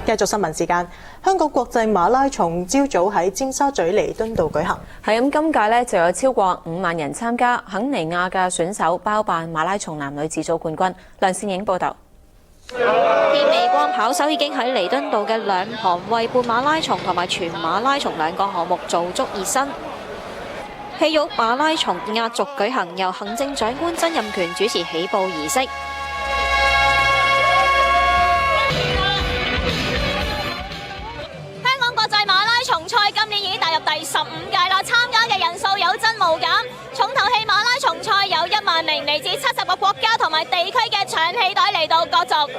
繼續新聞時間，香港國際馬拉松朝早喺尖沙咀彌敦道舉行。係咁，今屆呢就有超過5萬人參加，肯尼亞嘅選手包辦馬拉松男女子組冠軍。梁善影報導。天美光跑手已經喺彌敦道嘅兩旁為半馬拉松同埋全馬拉松兩個項目做足熱身。戲肉馬拉松壓軸舉行，由行政長官曾蔭權主持起步儀式。香港國際馬拉松賽今年已經踏入第15屆啦，參加嘅人數有增無減。重頭戲馬拉松賽有1萬名嚟自70個國家同埋地區嘅長氣隊嚟到角逐。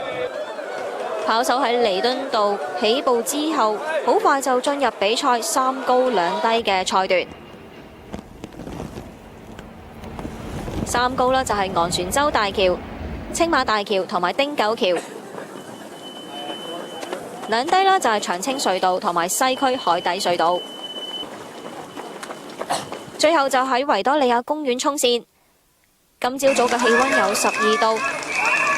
跑手喺彌敦道起步之後，好快就進入比賽3高2低嘅賽段。3高呢就係昂船洲大橋、青馬大橋同埋汀九橋。2低呢就係長青隧道同埋西區海底隧道。最後就喺維多利亞公園衝線。今朝早嘅氣溫有12度，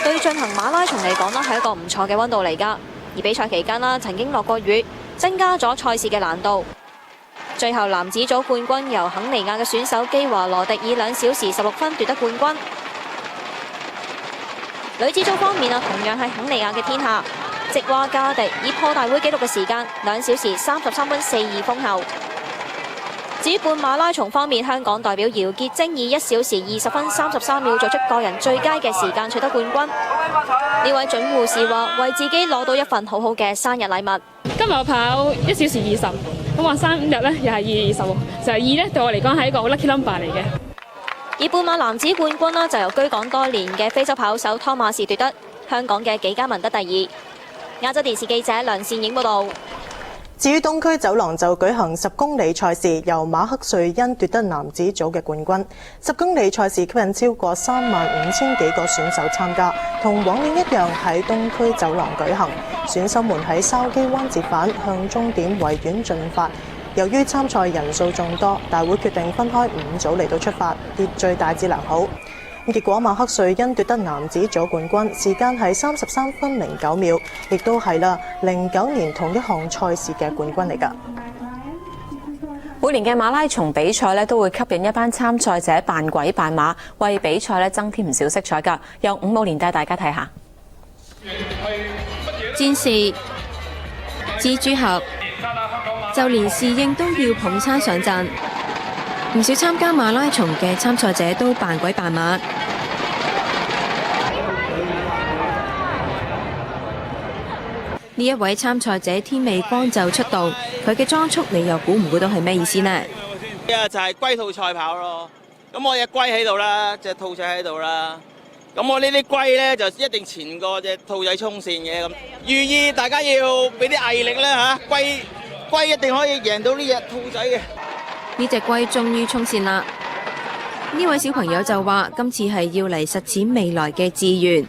對進行馬拉松嚟講呢係一個唔錯嘅溫度嚟㗎。而比賽期間啦，曾經落過雨，增加咗賽事嘅難度。最後男子組冠軍由肯尼亞嘅選手基華羅迪以2小時16分奪得冠軍。女子組方面啊，同樣係肯尼亞嘅天下，直話加迪以破大會紀錄嘅時間2小時33分42封后。至於半馬拉松方面，香港代表姚潔貞以1小時20分33秒做出個人最佳嘅時間取得冠軍。呢位準護士話：為自己攞到一份好好嘅生日禮物。今日我跑1小時20，咁話生日呢又係2月20，就係2呢對我嚟講係一個 lucky number 嚟嘅。而半馬男子冠軍呢就由居港多年嘅非洲跑手湯馬士奪得，香港嘅紀嘉文得第2。亞洲電視記者梁善影報導。至於東區走廊就舉行10公里賽事，由馬克瑞恩奪得男子組嘅冠軍。10公里賽事吸引超過35000幾個選手參加，同往年一樣喺東區走廊舉行。選手們喺筲箕灣折返，向終點維園進發。由於參賽人數眾多，大會決定分開5組嚟到出發，秩序大致良好。結果馬克瑞恩奪得男子組冠軍，時間係33分09秒，亦都係09年同一項賽事嘅冠軍嚟㗎。每年嘅馬拉松比賽咧，都會吸引一班參賽者扮鬼扮馬，為比賽咧增添唔少色彩㗎。由伍武蓮帶大家睇下。戰士、蜘蛛俠，就連侍應都要捧餐上陣。唔少參加馬拉松嘅參賽者都扮鬼扮馬。呢一位參賽者天美光就出動，佢嘅裝束你又估唔估到係咩意思呢？就係龜兔賽跑咯。咁我隻龜喺度啦，隻兔仔喺度啦。咁我呢啲龜咧就一定前過隻兔仔衝線嘅，咁寓意大家要俾啲毅力啦嚇。龜一定可以贏到呢隻兔仔嘅。呢隻龜終於衝線啦！呢位小朋友就話：今次係要嚟實踐未來嘅志願。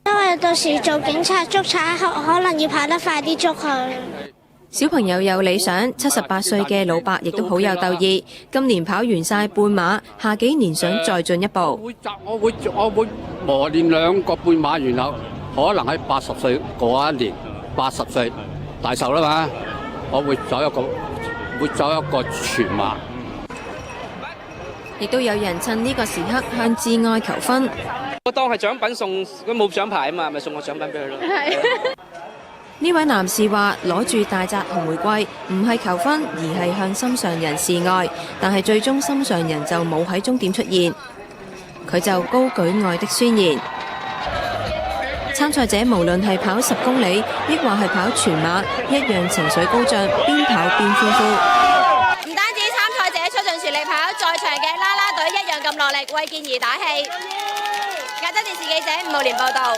因為到時做警察捉賊，可能要跑得快啲捉佢。小朋友有理想，78歲嘅老伯亦都好有鬥意。今年跑完晒半馬，下幾年想再進一步。我會磨練2個半馬，然後可能喺80歲嗰一年，80歲大壽啦嘛，我會走一個全馬。亦都有人趁呢個時刻向摯愛求婚。我當係獎品送，佢冇獎牌啊嘛，咪送個獎品俾佢咯。呢位男士話：攞住大紮紅玫瑰，唔係求婚，而係向心上人示愛。但係最終心上人就冇喺終點出現，佢就高舉愛的宣言。參賽者無論係跑10公里，抑或係跑全馬，一樣情緒高漲，邊跑邊歡呼。唔單止參賽者出盡全力跑，在場嘅啦啦隊一樣咁落力為健兒打氣。亞洲電視記者伍武蓮報道。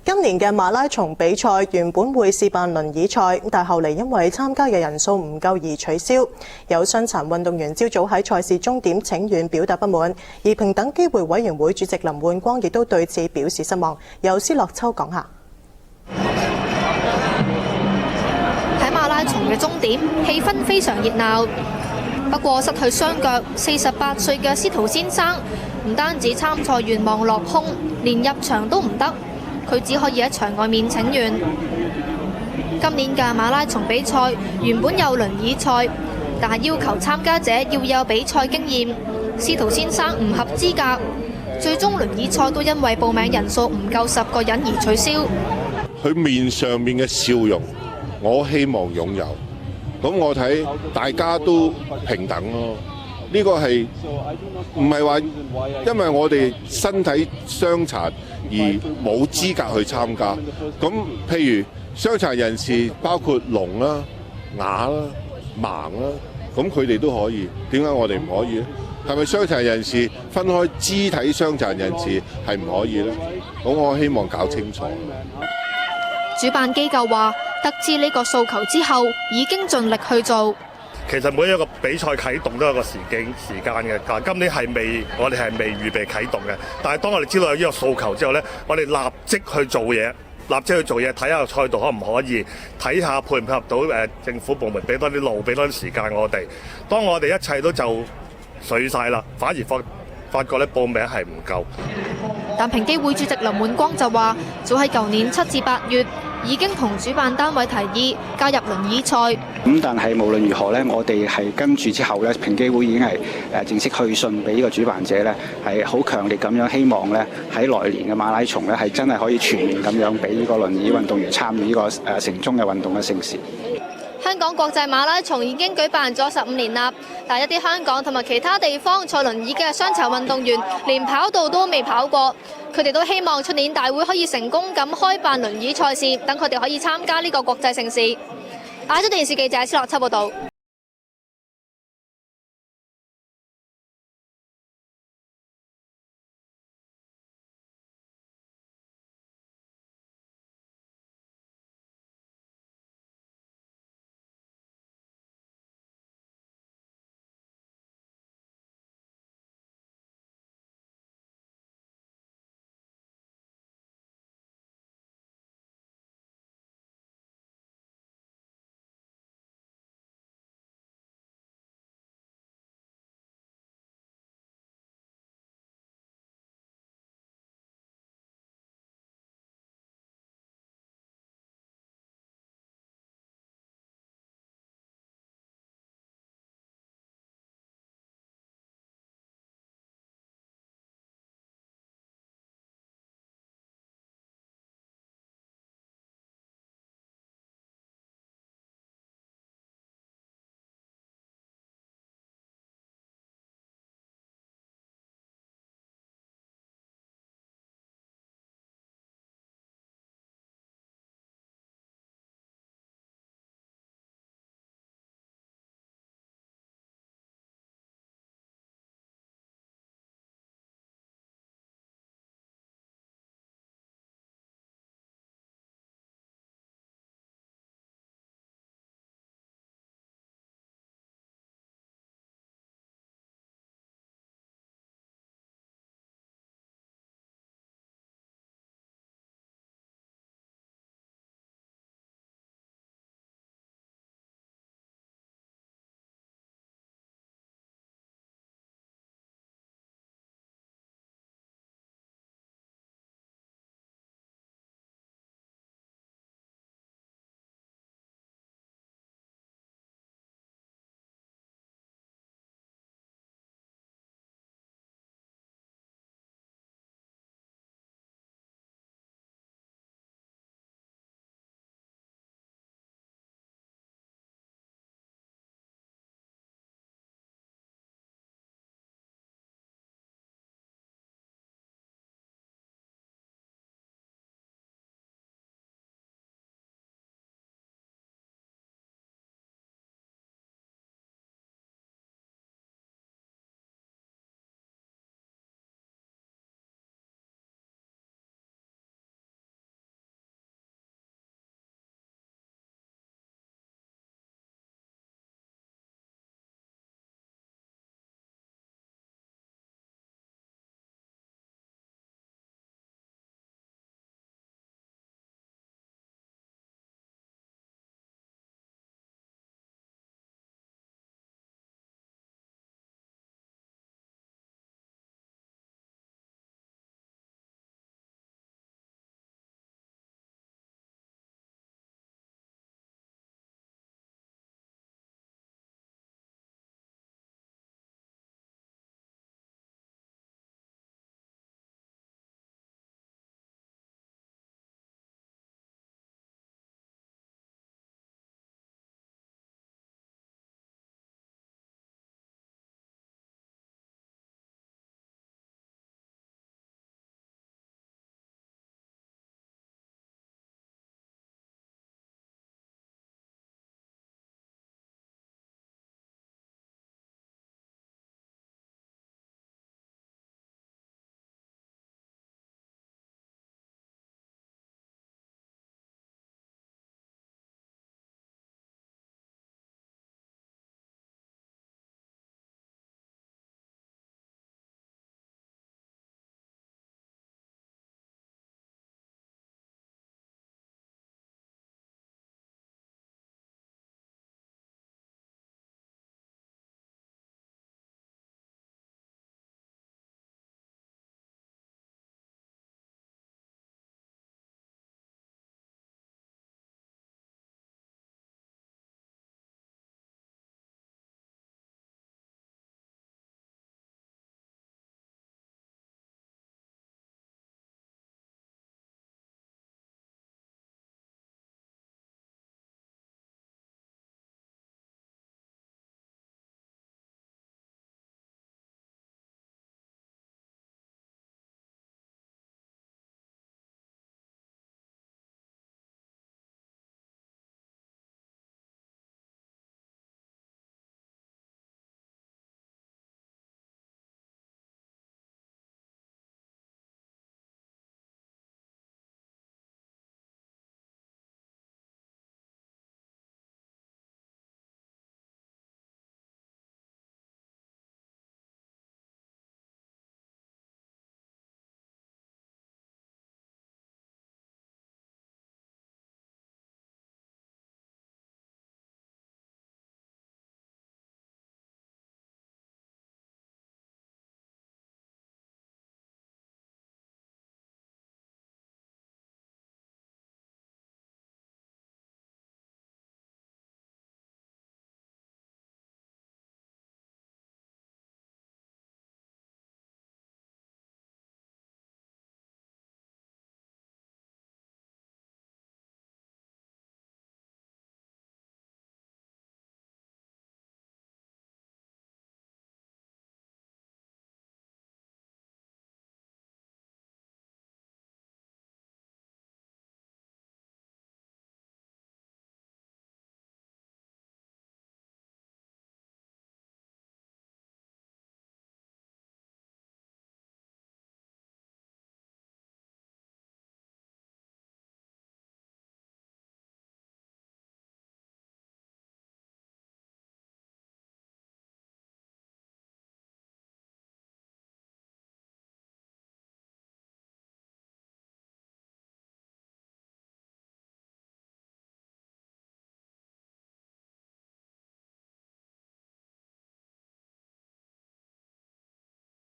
今年嘅馬拉松比賽原本會試辦輪椅賽，但後嚟因為參加嘅人數唔夠而取消。有傷殘運動員朝早喺賽事終點請願表達不滿，而平等機會委員會主席林煥光亦都對此表示失望。由施樂秋講下。喺馬拉松嘅終點，氣氛非常熱鬧。不過失去雙腳48歲嘅司徒先生，唔單止參賽願望落空，連入場都唔得。佢只可以喺場外面請願。今年嘅馬拉松比賽原本有輪椅賽，但係要求參加者要有比賽經驗。司徒先生唔合資格，最終輪椅賽都因為報名人數唔夠10個人而取消。佢面上面嘅笑容，我希望擁有。咁我睇大家都平等咯。呢個係唔係話因為我哋身體傷殘而冇資格去參加？咁譬如傷殘人士包括聾啦、啞啦、盲啦，咁佢哋都可以，點解我哋唔可以咧？係咪傷殘人士分開肢體傷殘人士係唔可以咧？咁我希望搞清楚。主辦機構話，得知呢個訴求之後，已經盡力去做。其實每一個比賽啟動都有個時間嘅，但今年我哋係未預備啟動嘅。但係當我哋知道有呢個訴求之後呢，我哋立即去做嘢，睇下賽道可唔可以，睇下配唔配合到政府部門俾多啲路，俾多啲時間我哋。當我哋一切都就緒晒啦，反而發覺咧報名係唔夠。但平機會主席林滿光就話，早喺舊年7至8月已經同主辦單位提議加入輪椅賽。咁但係無論如何呢，我哋係跟住之後呢，平機會已經係正式去信俾呢個主辦者呢，係好強烈咁樣希望呢，喺來年嘅馬拉松呢，係真係可以全面咁樣俾呢個輪椅運動員參與呢個城中嘅運動嘅盛事。香港國際馬拉松已經舉辦咗15年啦，但一啲香港同埋其他地方坐輪椅嘅傷殘運動員連跑道都未跑過，佢哋都希望出年大會可以成功咁開辦輪椅賽事，等佢哋可以參加呢個國際盛事。亞洲電視記者施樂秋報道。